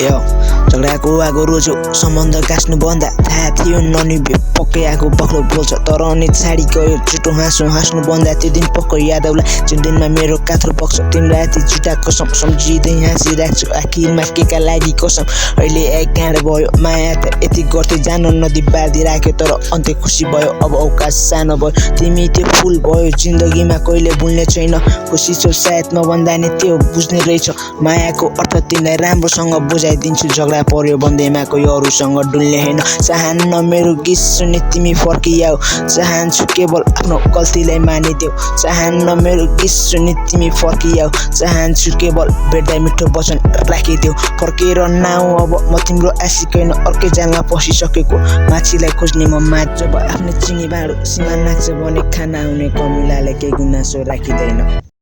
यो झगडाको आगो रोजो सम्बन्ध गाँच्नु बन्दा थाहा थियो ननिभ्यो पक्कै आगो बक्लो बोल्छ तर अनि छाडी गयो झुटो हाँस्नु बन्दा त्यो दिन पक्कै याद आउला जुन दिनमा मेरो कात्रो पक्ष तिम्रो राति झुटा कसम सम्झिँदै हाँसिराख्छु आखिरमा केका लागि कसम अहिले एक गाँड भयो माया त यति गर्थे जान नदी बाँधी राख्यो तर अन्त्य खुसी भयो अब अवकाश सानो भयो तिमी त्यो फुल भयो जिन्दगीमा कहिले भुल्ने छैन खुसी छौ सायद नभन्दा नि त्यो बुझ्ने रहेछ मायाको अर्थ तिमीलाई राम्रोसँग बुझाइदिन्छु झगडा पर्यो भन्दैमा कोही अरूसँग डुल्ने होइन चाहन्न मेरो गीत सुन्ने तिमी फर्कियाऊ चाहन्छु केवल आफ्नो गल्तीलाई मानिदेऊ चाहन्न मेरो गीत सुन्ने तिमी फर्कियाऊ चाहन्छु केवल भेट्दा मिठो वचन राखिदेऊ फर्केर नआऊ अब म तिम्रो आशिक होइन अर्कै जालमा पसिसकेको माछीलाई खोज्ने म माझ जब आफ्नो चिनी भाँडो सीमा नाच्छ भने खाना आउने कमिलाले केही गुनासो राखिँदैन।